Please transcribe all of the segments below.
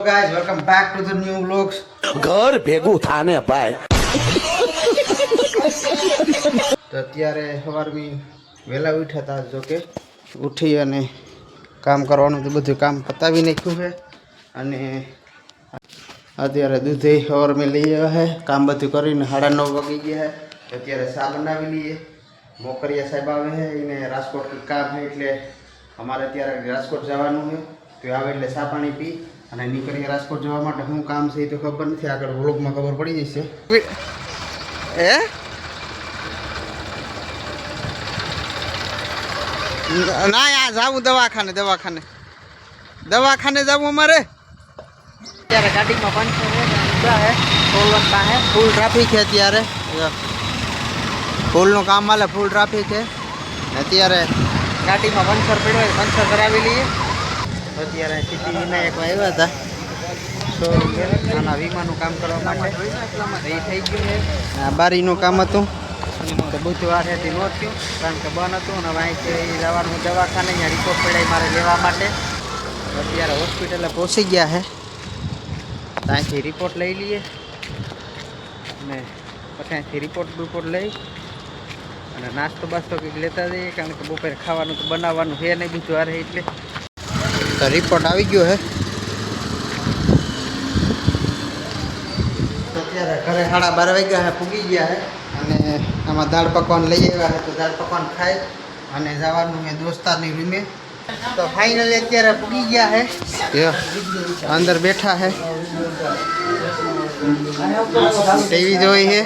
Guys, welcome back to the new vlogs. ઘર ભેગું થાને ભાઈ. તો અત્યારે સવારમાં વહેલા ઉઠ્યા હતા, જો કે ઉઠી અને કામ કરવાનું તો બધું કામ પતાવી નાખ્યું છે. અને અત્યારે દૂધે સવારમાં લઈ આવ્યા છે. કામ બધું કરીને 9:30 વાગી ગયા છે. અત્યારે ચા બનાવી લઈએ. મોકરિયા સાહેબ આવે છે, એને રાજકોટ કામ છે એટલે અમારે અત્યારે રાજકોટ જવાનું છે. તો આવે એટલે ચા પાણી પી અને નીકળીએ રાજકોટ જવા માટે. શું કામ છે એ તો ખબર નથી, આગળ વ્લોગમાં ખબર પડી જશે. ના યાર જાવું દવાખાને જવું અમારે. અત્યારે ગાડીમાં પંચર છે, ટોલવન પાસે ફૂલ ટ્રાફિક છે. અત્યારે ફૂલનું કામ હાલે, ફૂલ ટ્રાફિક છે. અત્યારે ગાડીમાં પંચર પડ્યો હોય, પંચર કરાવી લઈએ. અત્યારે સિદ્ધિ વિનાયકમાં આવ્યા હતા શોરૂમ આના વીમાનું કામ કરવા માટે. એ થઈ ગયું છે. આ બારીનું કામ હતું તો બુધવારેથી નો થયું કારણ કે બંધ હતું. અને હવે અહીંથી જવાનું દવાખાને, અહીંયા રિપોર્ટ પડાય મારે લેવા માટે. અત્યારે હોસ્પિટલે પહોંચી ગયા છે. ત્યાંથી રિપોર્ટ લઈ લઈએ અને પછી અહીંથી રિપોર્ટ લઈ અને નાસ્તો બાસ્તો કંઈક લેતા જઈએ, કારણ કે બપોરે ખાવાનું તો બનાવવાનું છે નહીં બુધવારે. એટલે તો રિપોર્ટ આવી ગયો છે. અત્યારે ઘરે 12:30 વાગ્યા છે, પૂગી ગયા છે. અને આમાં દાળ પકવાન લઈ આવ્યા છે, તો દાળ પકવાન ખાઈ અને જવાનું છે દોસ્તારની રૂમે. તો ફાઇનલી અત્યારે પૂગી ગયા છે, અંદર બેઠા છે, ટીવી જોઈ છે.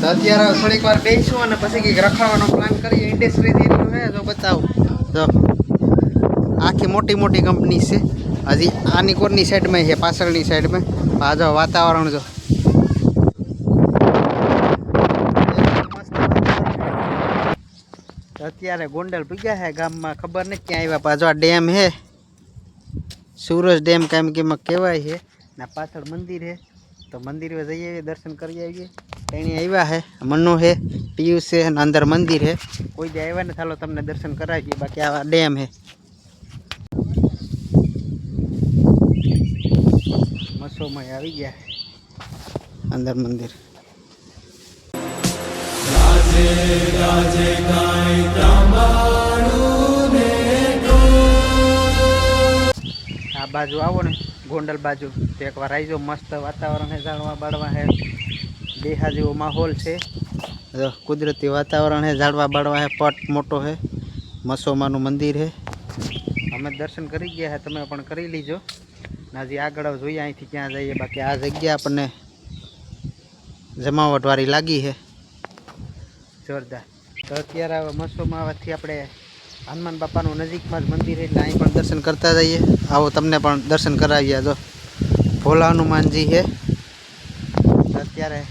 તો અત્યારે થોડીક વાર બેસીશું અને પછી કંઈક રખાવાનો પ્લાન કરીએ. ઇન્ડસ્ટ્રી એરિયો છે, જો બતાવું તો આખી મોટી મોટી કંપની છે. હજી આની કોરની સાઈડમાં છે, પાછળની સાઈડમાં. આ જો વાતાવરણ જો અત્યારે ગોંડલ પૂગ્યા છે ગામમાં. ખબર નથી ક્યાં આવ્યા. પાછો આ ડેમ છે, સુરજ ડેમ કામ કેમાં કહેવાય છે. ને પાછળ મંદિર છે, તો મંદિરે જઈએ, દર્શન કરી આવીએ. તેણી આવ્યા છે, મનો છે, પિયુષ છે અને અંદર મંદિર છે. કોઈ દે આવ્યા ને ચાલો તમને દર્શન કરાવીએ. બાકી આ ડેમ છે. મસોમાં આવી ગયા અંદર મંદિર. આ બાજુ આવો ને ગોંડલ બાજુ તો એકવાર આવી જાઓ. મસ્ત વાતાવરણ છે, ઝાડવા બાળવા છે, બેહા જેવો માહોલ છે. કુદરતી વાતાવરણ છે, ઝાડવા બાળવા છે, પટ મોટો છે, મસોમાનું મંદિર છે. અમે દર્શન કરી ગયા છે, તમે પણ કરી લીજો. હજી આગળ જોઈએ અહીંથી ક્યાં જઈએ. બાકી આ જગ્યા આપણને જમાવટવાળી લાગી છે, જોરદાર. તો અત્યારે મસોમાં આવવાથી આપણે હનુમાન બાપાનું નજીકમાં જ મંદિર એટલે અહીં પણ દર્શન કરતા જઈએ. આવો તમને પણ દર્શન કરાવીએ. જો ભોલા હનુમાનજી છે, અત્યારે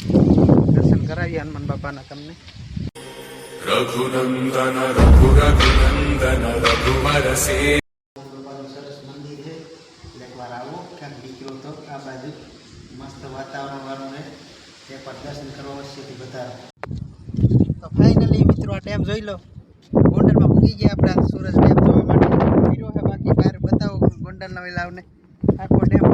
દર્શન કરાવીએ હનુમાન બાપાના તમને. રઘુનંદન રઘુનંદન રઘુવર સે સરસ મંદિર છે, એકવાર આવો. ક્યાંક દીકરો તો આ બાજુ મસ્ત વાતાવરણ વાળું છે, એકવાર દર્શન કરવા અવશ્યથી બધા. તો ફાઇનલી મિત્રો આ ડેમ જોઈ લો. ગોંડલમાં પૂગી ગયા આપણે સુરજ ડેમ જોવા માટે. હીરો છે, બાકી બહાર બતાવો ગોંડલના વેલાવને. આખો ડેમ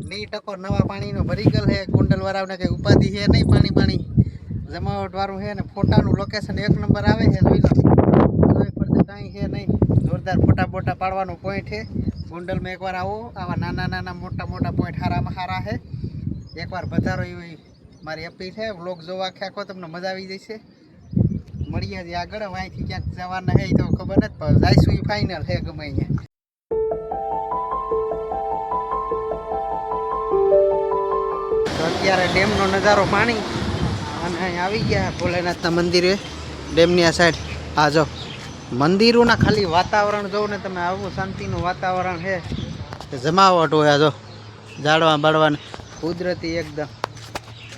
નહીં ટકો નવા પાણીનો ભરી ગયેલ છે. ગોંડલ વાળાને કંઈ ઉપાધિ છે નહીં, પાણી જમાવટ વાળું છે. ને ફોટાનું લોકેશન 1 નંબર આવે છે, જોઈ લો. કાંઈ છે નહીં, જોરદાર ફોટા બોટા પાડવાનું પોઈન્ટ છે. ગોંડલમાં એકવાર આવો. આવા નાના મોટા પોઈન્ટ સારા છે. એકવાર પધારો એવી મારી અપીલ છે. વ્લોગ જોવા આખો તમને મજા આવી જશે. મળીએ હજી આગળ. અહીંથી ક્યાંક જવાના છે તો ખબર નથી, પણ જઈશું એ ફાઇનલ છે ગમે અહીંયા. તો અત્યારે ડેમનો નજારો પાણી અને અહીં આવી ગયા ભોલેનાથના મંદિરે. ડેમની આ સાઈડ આ જો મંદિરોના ખાલી વાતાવરણ જોવો ને તમે, આવું શાંતિનું વાતાવરણ છે. જમાવટ હોય. આ જો ઝાડવા બાળવાને કુદરતી એકદમ.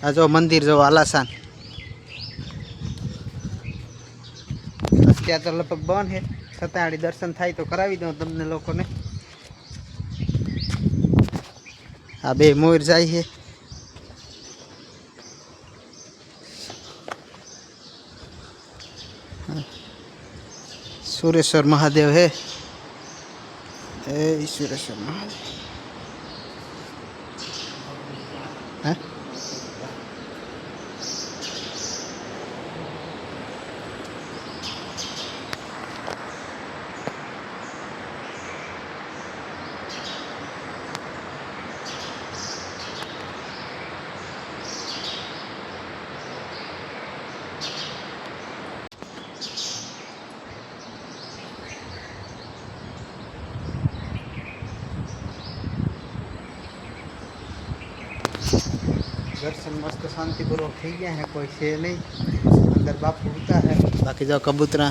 આ જો મંદિર જો આલાસાન. અત્યારે તો લગભગ બંધ છે, છતાં આડી દર્શન થાય તો કરાવી દઉં તમને લોકોને. આ બે મોર જાય છે. સુરેશ્વર મહાદેવ है। ઈશ્વર શર્મા હે दर्शन मस्त शांतिपूर्वक થઈ ગયા है कोई છે नहीं अंदर बापू होता है बाकी जो कबूतरा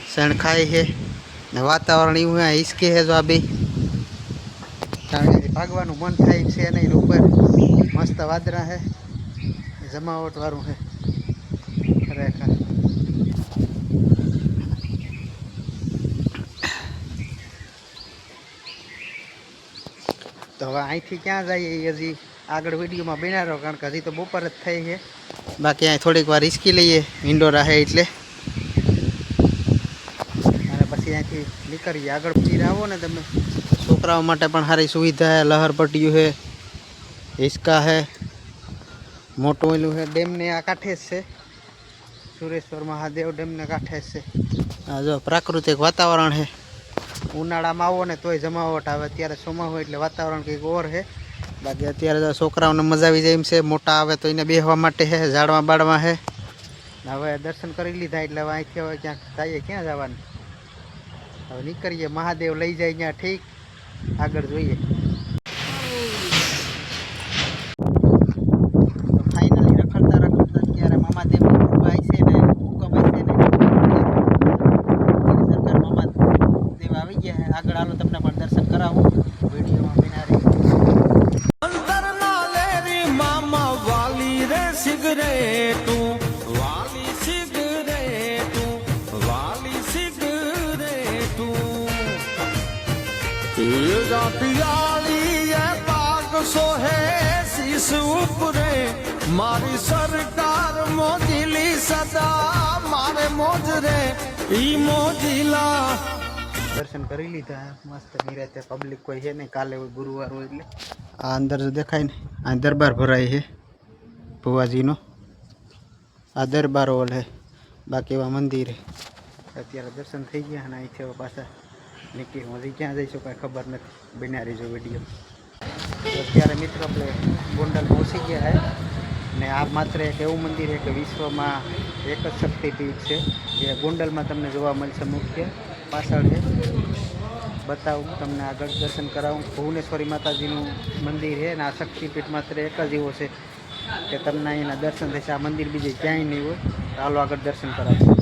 सण खाए है ने वातावरण यूं है इसके है जो अभी કારણ કે ભાગવાનું મન થાય છે નહીં ઉપર મસ્ત વાદરા है જમાવટ વાળું है ખરેખર તો હવે અહીંથી ક્યાં જઈએ હજી આગળ વિડીયોમાં બન્યા રહો કારણ કે હજી તો બપોર જ થઈ છે બાકી અહીં થોડીક વાર હિંચકી લઈએ વિન્ડો રહે એટલે અને પછી અહીંથી નીકળીએ આગળ પછી આવો ને તમે છોકરાઓ માટે પણ સારી સુવિધા છે લહર પટ્ટીયું છે હિંચકા છે મોટું ઓલું છે ડેમને આ કાંઠે જ છે સુરેશ્વર મહાદેવ ડેમને કાંઠે જ છે આ જો પ્રાકૃતિક વાતાવરણ છે ઉનાળામાં આવો ને તોય જમાવટ આવે અત્યારે ચોમાસું એટલે વાતાવરણ કંઈક ઓર છે બાકી અત્યારે તો છોકરાઓને મજા આવી જાય એમ છે મોટા આવે તો એને બેસવા માટે છે ઝાડવા બાળવા છે હવે દર્શન કરી લીધા એટલે હવે અહીંથી હવે ક્યાંક જઈએ ક્યાં જવાનું હવે નીકળીએ મહાદેવ લઈ જાય ત્યાં ઠીક આગળ જોઈએ ફાઇનલી રખડતા રખડતા અત્યારે મામાદેવની કૃપા છે ને હુકમ છે ને સરકાર મામાદેવ આવી ગયા છે આગળ હાલો તમને પણ દર્શન કરાવું વિડીયોમાં બના રહી મારી સરકાર મોજીલી સદા મારે મોજ રે ઈ મોજીલા દર્શન કરી લીધા મસ્ત નિરાતે પબ્લિક કોઈ છે નહીં કાલે હોય ગુરુવાર હોય એટલે આ અંદર જો દેખાય ને આ દરબાર ભરાય છે ભુવાજીનો આ દરબાર હોલ છે બાકી એવા મંદિર છે અત્યારે દર્શન થઈ ગયા અને અહીંથી હવે પાછા નીકળી હજી ક્યાં જઈશું કાંઈ ખબર નથી બન્યા રહીજો વિડીયો અત્યારે મિત્રો આપણે ગોંડલ પહોંચી ગયા છે ને આ માત્ર એક એવું મંદિર છે કે વિશ્વમાં એક જ શક્તિપીઠ છે જે ગોંડલમાં તમને જોવા મળશે મુખ્ય પાછળ છે બતાવું તમને આગળ દર્શન કરાવું ભુવનેશ્વરી માતાજીનું મંદિર છે ને આ શક્તિપીઠ માત્ર એક જ એવો છે કે તમને અહીંના દર્શન થશે આ મંદિર બીજે ક્યાંય નહીં હોય તો હાલો આગળ દર્શન કરાવું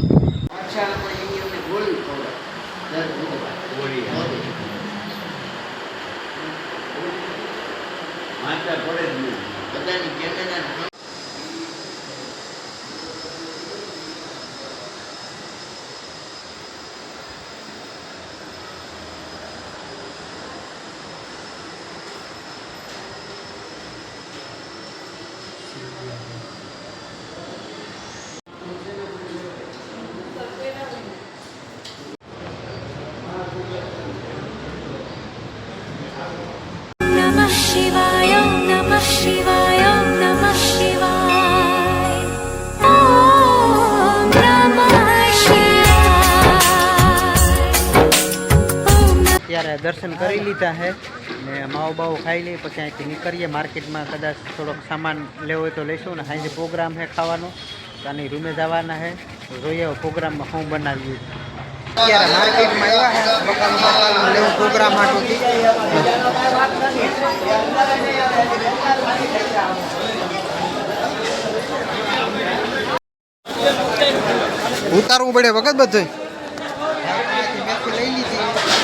દર્શન કરી લીધા છે ને માવો બાવો ખાઈ લઈએ પછી અહીંથી નીકળીએ માર્કેટમાં કદાચ થોડોક સામાન લેવો હોય તો લઈશું ને સાંજે પ્રોગ્રામ છે ખાવાનો તો આની રૂમે જવાના છે જોઈએ પ્રોગ્રામમાં શું બનાવીએ અત્યારે માર્કેટમાં આવ્યા છે બકાલું લેવું પ્રોગ્રામ હાટુંથી ઉતારવું પડે વખત બધું લઈ લીધી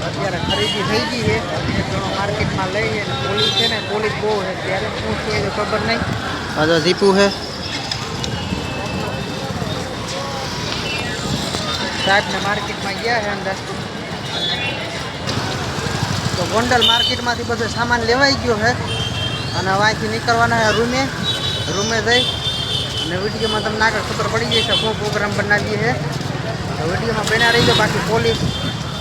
અત્યારે ખરીદી થઈ ગઈ છે એક જણો માર્કેટમાં લઈએ પોલીસ છે ને પોલીસ બહુ છે ત્યારે શું છે તો ખબર નહીં હજુ જીપું છે સાહેબને માર્કેટમાં ગયા છે અંદર તો ગોંડલ માર્કેટમાંથી બધો સામાન લેવાઈ ગયો છે અને હવે અહીંથી નીકળવાના છે રૂમે જઈ અને વિડીયોમાં તમને આગળ ખબર પડી જશે શું પ્રોગ્રામ બનાવીએ છે. તો વિડીયોમાં બન્યા રહીજો. બાકી પોલીસ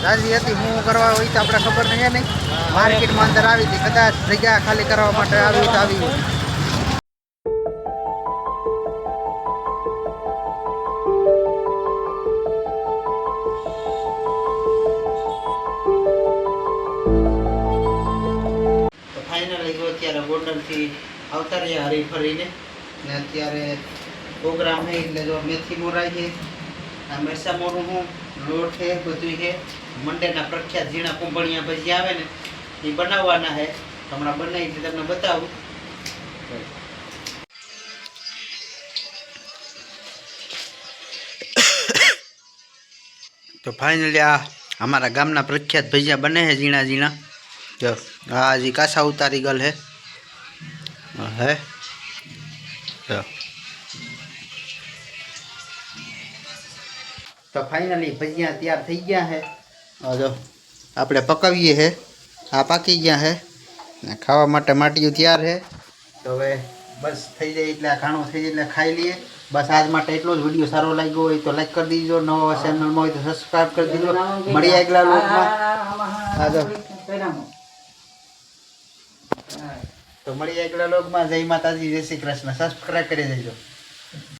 રાજી હતી શું કરવા હોય તો આપણે ખબર નહીં. માર્કેટમાં અંદર આવી હતી, કદાચ જગ્યા ખાલી કરવા માટે આવી તો આવી. તો ફાઇનલી જો અત્યારે હોટલથી આવતા રહ્યા હરી ફરીને ને અત્યારે પ્રોગ્રામ છે એટલે જો મેથી મોરાય છે, આ મરસા મોરું હું લોટ છે બધું છે. મંડેના પ્રખ્યાત ઝીણા કુંભળિયા ભજીયા આવે ને એ બનાવવાના છે. હમણાં બનાવી તમને બતાવું. તો ફાઇનલી આ અમારા ગામના પ્રખ્યાત ભજીયા બને છે ઝીણા ઝીણા. જો આ હજી કાસા ઉતારી ગયેલ હે જો. તો ફાઇનલી ભજીયા તૈયાર થઈ ગયા છે. જો આપણે પકાવીએ છે, આ પાકી ગયા છે ને ખાવા માટે માટીયું તૈયાર છે. તો હવે બસ થઈ જાય એટલે આ ઘાણું થઈ જાય એટલે ખાઈ લઈએ. બસ આજ માટે એટલો જ. વિડીયો સારો લાગ્યો હોય તો લાઈક કરી દીજો, નવા ચેનલમાં હોય તો સબસ્ક્રાઈબ કરી દીજો. મળીએ આગલા વ્લોગમાં. તો મળીએ આગલા વ્લોગમાં. જય માતાજી, જય શ્રી કૃષ્ણ. સબસ્ક્રાઈબ કરી દેજો.